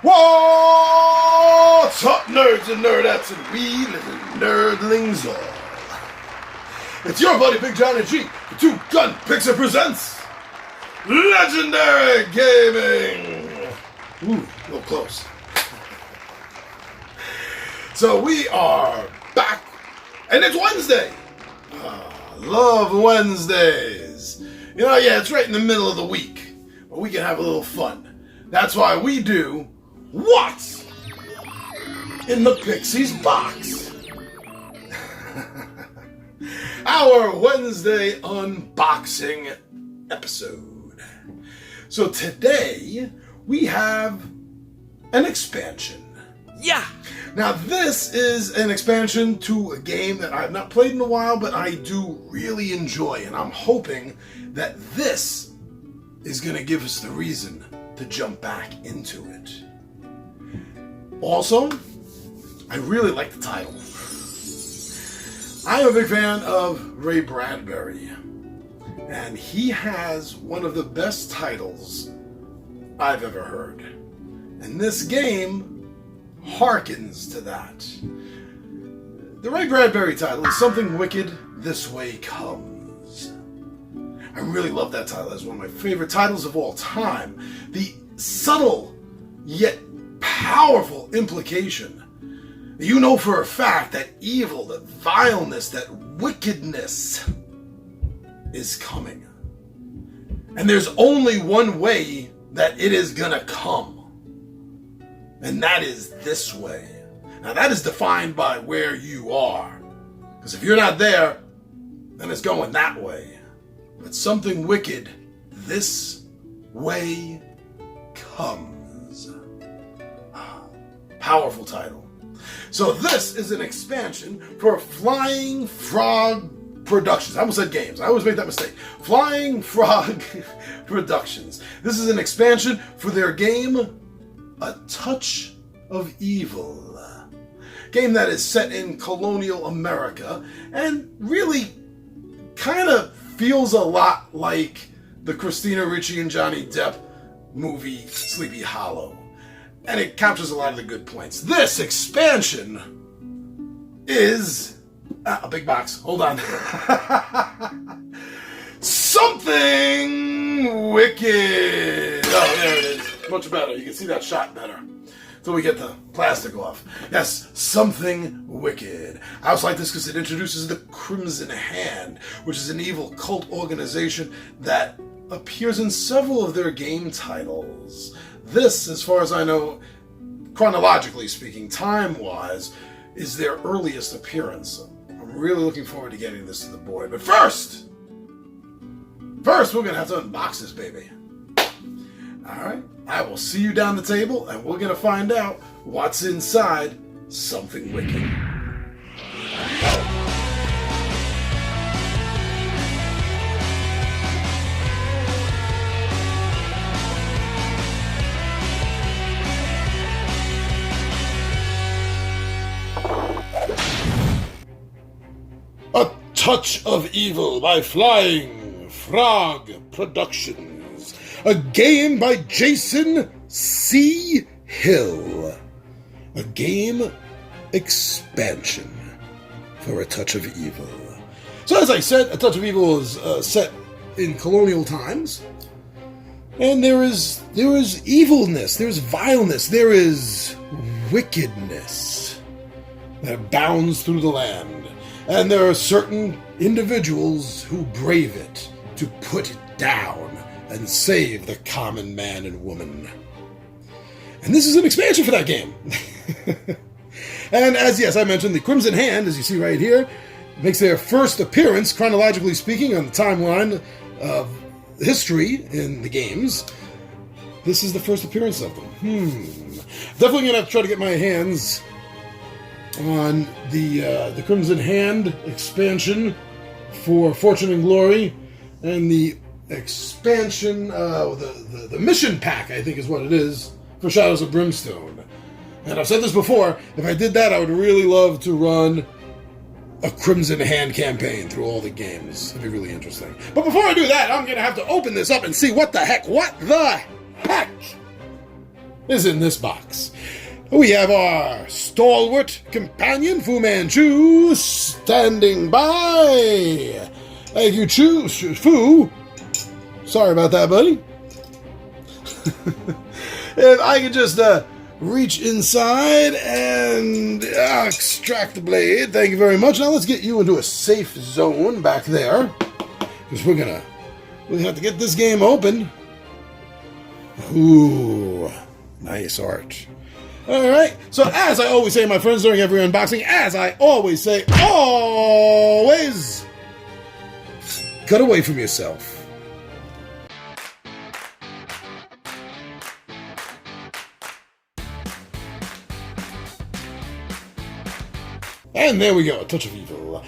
What's up, nerds and nerdettes and we little nerdlings all? It's your buddy Big John and G, the Two Gun Pixie presents Legendary Gaming! Ooh, a little close. So we are back, and it's Wednesday! Love Wednesdays! You know, yeah, it's right in the middle of the week, but we can have a little fun. That's why we do What's in the Pixie's Box? Our Wednesday unboxing episode. So today we have an expansion. Yeah! Now this is an expansion to a game that I've not played in a while, but I do really enjoy, and I'm hoping that this is going to give us the reason to jump back into it. Also, I really like the title. I'm a big fan of Ray Bradbury, and he has one of the best titles I've ever heard. And this game harkens to that. The Ray Bradbury title is Something Wicked This Way Comes. I really love that title. It's one of my favorite titles of all time. The subtle yet powerful implication. You know for a fact that evil, that vileness, that wickedness is coming. And there's only one way that it is gonna come. And that is this way. Now that is defined by where you are. Because if you're not there, then it's going that way. But something wicked this way comes. Powerful title. So this is an expansion for Flying Frog Productions. I almost said games. I always make that mistake. Flying Frog Productions. This is an expansion for their game, A Touch of Evil. Game that is set in colonial America and really kind of feels a lot like the Christina Ricci and Johnny Depp movie Sleepy Hollow. And it captures a lot of the good points. This expansion is a big box. Hold on. Something Wicked. Oh, there it is. Much better. You can see that shot better. Until we get the plastic off. Yes, Something Wicked. I also like this because it introduces the Crimson Hand, which is an evil cult organization that appears in several of their game titles. This, as far as I know, chronologically speaking, time-wise, is their earliest appearance. I'm really looking forward to getting this to the board. But first, we're going to have to unbox this baby. Alright, I will see you down the table, and we're going to find out what's inside Something Wicked. A Touch of Evil by Flying Frog Productions. A game by Jason C. Hill. A game expansion for A Touch of Evil. So as I said, A Touch of Evil is set in colonial times. And there is evilness, there's vileness, there is wickedness that bounds through the land. And there are certain individuals who brave it to put it down and save the common man and woman. And this is an expansion for that game. And as, yes, I mentioned, the Crimson Hand, as you see right here, makes their first appearance, chronologically speaking, on the timeline of history in the games. This is the first appearance of them. Definitely going to have to try to get my hands on the Crimson Hand expansion for Fortune and Glory, and the expansion, the mission pack, I think is what it is, for Shadows of Brimstone. And I've said this before, if I did that, I would really love to run a Crimson Hand campaign through all the games. It'd be really interesting. But before I do that, I'm going to have to open this up and see what the heck is in this box. We have our stalwart companion, Fu Manchu, standing by. Thank you, Fu. Sorry about that, buddy. If I could just reach inside and extract the blade. Thank you very much. Now let's get you into a safe zone back there, because we're gonna have to get this game open. Ooh, nice art. All right. So as I always say, my friends, during every unboxing, as I always say, always cut away from yourself. And there we go, a touch of evil.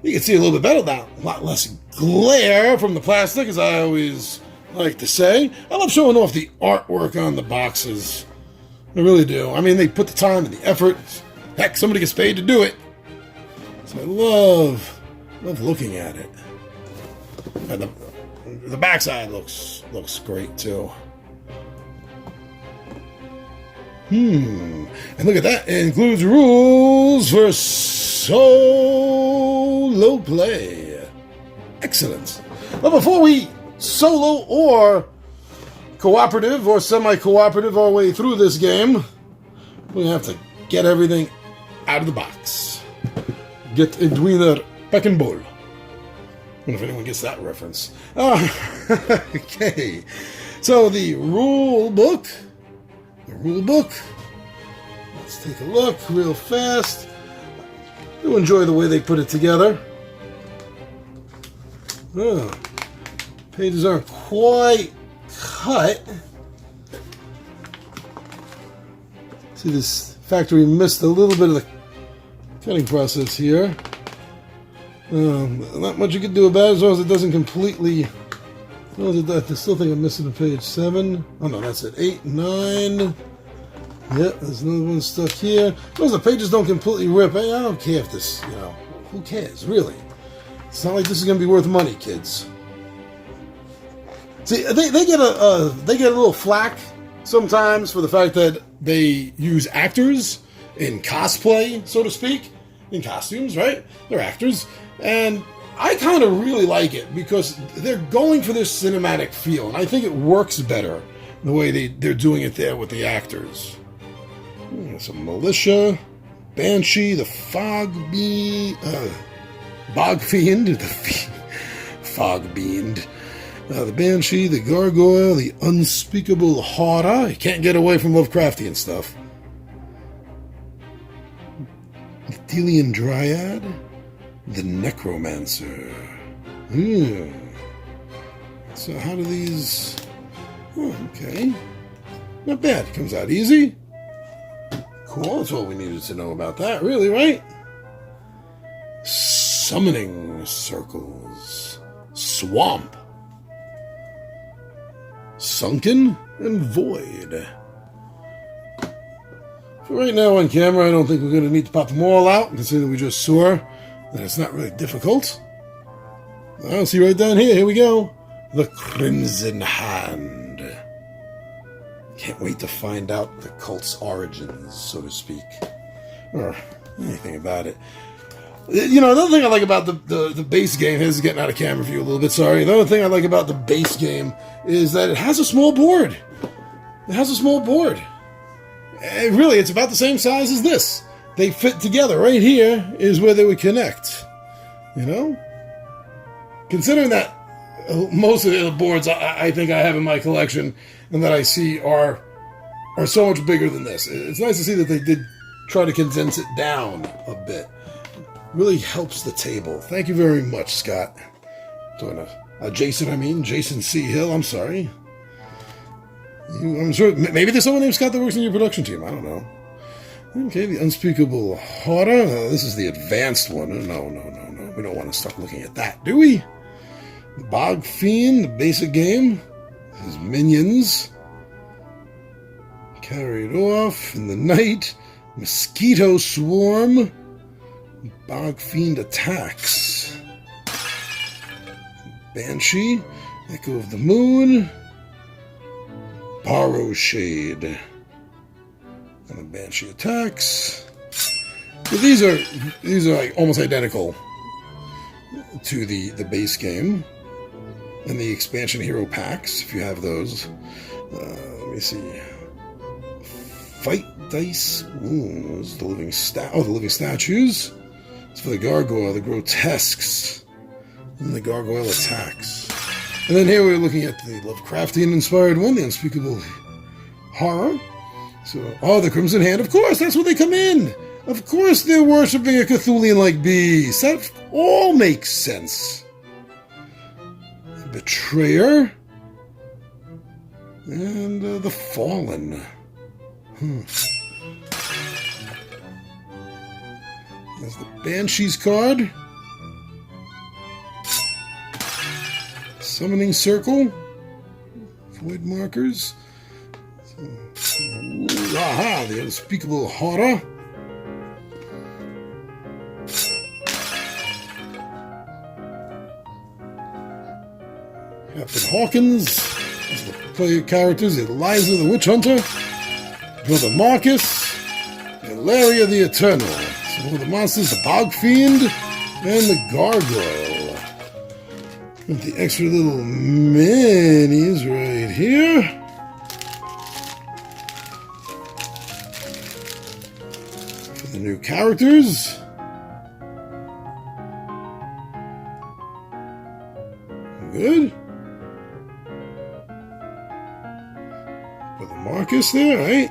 You can see a little bit better now, a lot less glare from the plastic, as I always like to say. I love showing off the artwork on the boxes. I really do. I mean, they put the time and the effort. Heck, somebody gets paid to do it. So I love looking at it. And the backside looks great too. And look at that. It includes rules for solo play. Excellent. But before we solo or cooperative or semi-cooperative our way through this game, we have to get everything out of the box. Get a Dwiner back in bowl. I wonder if anyone gets that reference. Okay. So the rule book. Let's take a look real fast. I do enjoy the way they put it together. Pages aren't quite cut. See, this factory missed a little bit of the cutting process here. Not much you can do about it as long as it doesn't completely. I still think I'm missing a page 7. Oh no, that's it. 8, 9. Yep, there's another one stuck here. As long as the pages don't completely rip, I don't care if this, who cares, really? It's not like this is going to be worth money, kids. See, they get a little flack sometimes for the fact that they use actors in cosplay, so to speak, in costumes, right? They're actors, and I kind of really like it because they're going for this cinematic feel, and I think it works better the way they're doing it there with the actors. Some militia, Banshee, the Bog Fiend, Fog Fiend, the Banshee, the Gargoyle, the Unspeakable Horror. You can't get away from Lovecraftian stuff. The Delian Dryad, the Necromancer. So how do these... Oh, okay. Not bad. Comes out easy. Cool. That's all we needed to know about that, really, right? Summoning Circles. Swamp. Sunken and Void. For right now on camera, I don't think we're going to need to pop them all out, considering we just saw that it's not really difficult. I'll see right down here. Here we go. The Crimson Hand. Can't wait to find out the cult's origins, so to speak. Or anything about it. Another thing I like about the base game, this is getting out of camera view a little bit, sorry. Another thing I like about the base game is that it has a small board. It has a small board. And really, it's about the same size as this. They fit together. Right here is where they would connect. Considering that most of the boards I think I have in my collection and that I see are so much bigger than this. It's nice to see that they did try to condense it down a bit. Really helps the table. Thank you very much, Scott. Jason C. Hill, I'm sorry. I'm sure, maybe there's someone named Scott that works in your production team. I don't know. Okay, the Unspeakable Horror. This is the advanced one. No. We don't want to start looking at that, do we? The Bog Fiend, the basic game. His minions. Carried off in the night. Mosquito Swarm. Bog Fiend attacks. Banshee. Echo of the Moon. Borrow Shade. And the Banshee attacks. But these are like almost identical to the base game and the expansion hero packs, if you have those. Let me see. Fight dice. Ooh, those are the living the living statues. It's for the gargoyle, the grotesques, and the gargoyle attacks. And then here we're looking at the Lovecraftian-inspired one, the unspeakable horror. So, the Crimson Hand, of course, that's where they come in. Of course they're worshipping a Cthulhian-like beast. That all makes sense. The Betrayer. And the Fallen. There's the Banshees card. Summoning Circle. Void markers. Aha! The unspeakable horror. Captain Hawkins. As the player characters, Eliza the Witch Hunter. Brother Marcus. Ilaria the Eternal. Some of the monsters, the Bog Fiend. And the Gargoyle. With the extra little minis right here. For the new characters. Good. With the Marcus there, right?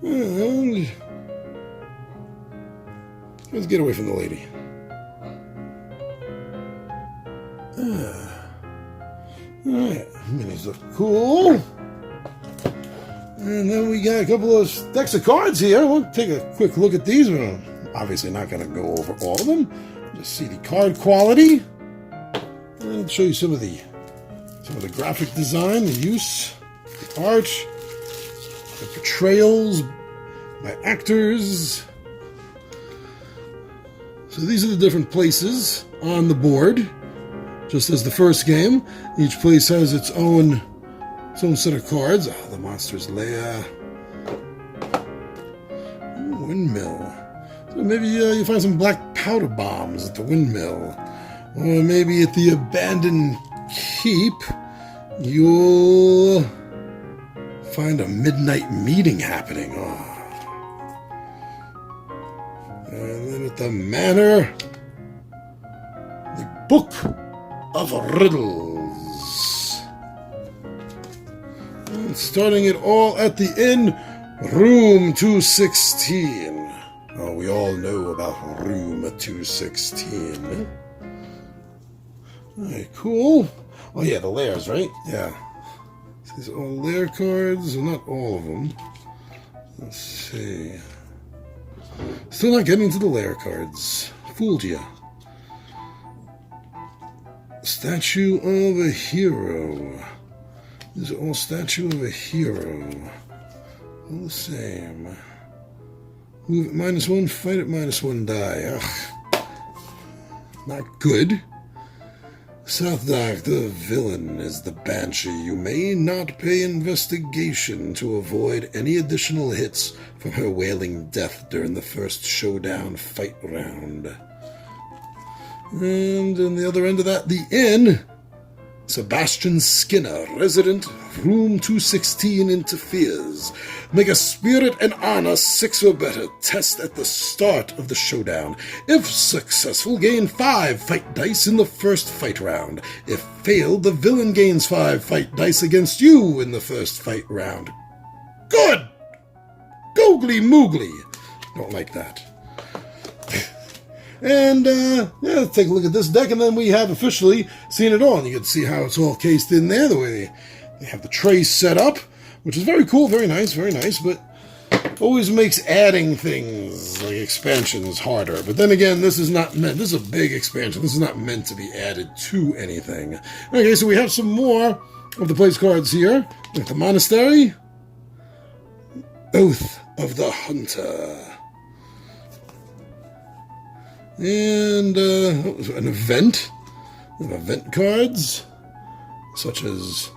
And let's get away from the lady. Alright, minis look cool. And then we got a couple of decks of cards here. We'll take a quick look at these. We're obviously not going to go over all of them. Just see the card quality. And I'll show you some of the graphic design, the use, the art, the portrayals by actors. So these are the different places on the board. Just as the first game, each place has its own set of cards. The Monster's Lair. Ooh, windmill. So maybe you find some black powder bombs at the windmill. Or maybe at the abandoned keep, you'll find a midnight meeting happening. And then at the manor, the Book of Riddles. And starting it all at the inn, room 216. Oh, we all know about room 216. Alright, cool. Oh yeah, the lairs, right? Yeah. These are all lair cards, well, not all of them. Let's see. Still not getting to the lair cards. Fooled ya. Statue of a Hero. These are all Statue of a Hero. All the same. Move at -1, fight at -1, die. Ugh. Not good. South Dock, the villain, is the Banshee. You may not pay investigation to avoid any additional hits from her wailing death during the first showdown fight round. And on the other end of that, the inn. Sebastian Skinner, resident, room 216, interferes. Make a spirit and honor 6 or better test at the start of the showdown. If successful, gain 5 fight dice in the first fight round. If failed, the villain gains 5 fight dice against you in the first fight round. Good! Googly moogly. Don't like that. And, let's take a look at this deck, and then we have officially seen it all. And you can see how it's all cased in there, the way they have the tray set up, which is very cool, very nice, but always makes adding things, like expansions, harder. But then again, this is not meant, this is a big expansion, this is not meant to be added to anything. Okay, so we have some more of the place cards here. Like the Monastery, Oath of the Hunter. And an event. Event cards, such as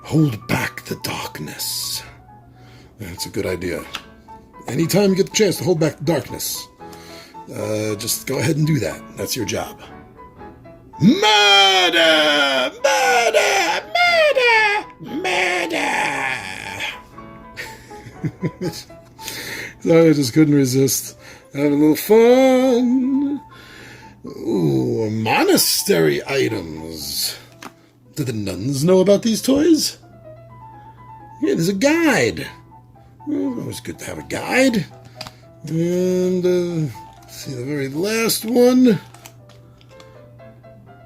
Hold Back the Darkness. That's a good idea. Anytime you get the chance to hold back the darkness, just go ahead and do that. That's your job. Murder! Murder! Murder! Murder! So I just couldn't resist. Have a little fun. Ooh, monastery items. Do the nuns know about these toys? Yeah, there's a guide. Well, always good to have a guide. And, see, the very last one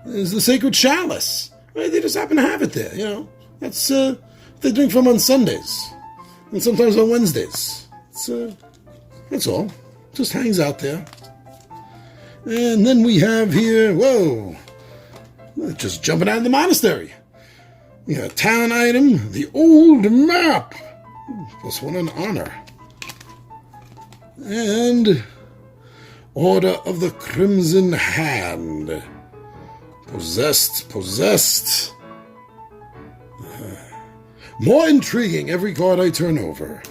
is the Sacred Chalice. Right, they just happen to have it there, you know. That's, what they drink from on Sundays. And sometimes on Wednesdays. That's all. Just hangs out there. And then we have here, whoa, just jumping out of the monastery. We got a town item, the old map, plus one in honor. And Order of the Crimson Hand. Possessed. More intriguing every card I turn over.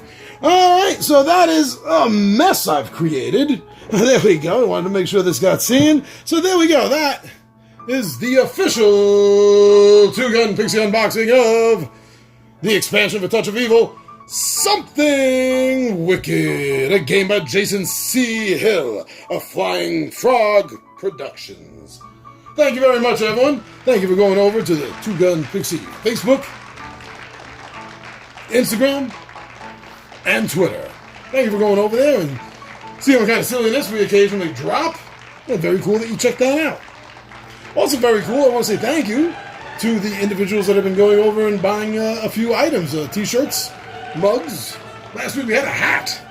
Alright, so that is a mess I've created. There we go. I wanted to make sure this got seen. So there we go. That is the official two-gun Pixie unboxing of the expansion of A Touch of Evil, Something Wicked, a game by Jason C. Hill of Flying Frog Productions. Thank you very much, everyone. Thank you for going over to the Two-Gun Pixie Facebook, Instagram, and Twitter. Thank you for going over there and seeing what kind of silliness we occasionally drop. Well, very cool that you checked that out. Also very cool, I want to say thank you to the individuals that have been going over and buying a few items, t-shirts, mugs. Last week we had a hat.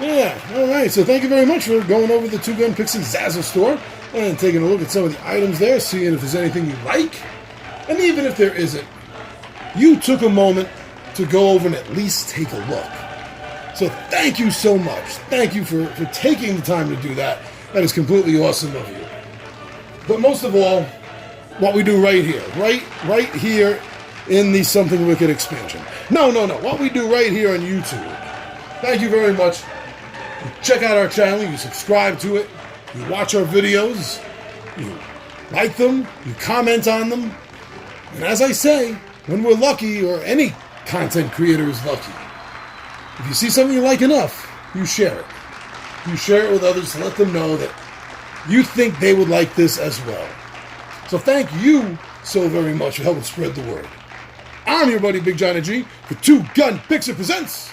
Yeah, alright, so thank you very much for going over the Two-Gun Pixie Zazzle store and taking a look at some of the items there, seeing if there's anything you like. And even if there isn't, you took a moment to go over and at least take a look. So thank you so much. Thank you for taking the time to do that. That is completely awesome of you. But most of all, what we do right here, right here in the Something Wicked expansion. No, what we do right here on YouTube. Thank you very much. You check out our channel, you subscribe to it, you watch our videos, you like them, you comment on them. And as I say, when we're lucky, or any content creator is lucky, if you see something you like enough, you share it. You share it with others to let them know that you think they would like this as well. So thank you so very much for helping spread the word. I'm your buddy Big Johnny G for Two-Gun Pixie presents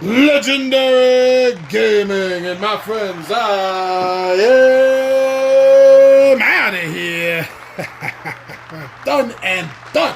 Legendary Gaming. And my friends, I am out of here. Done and done.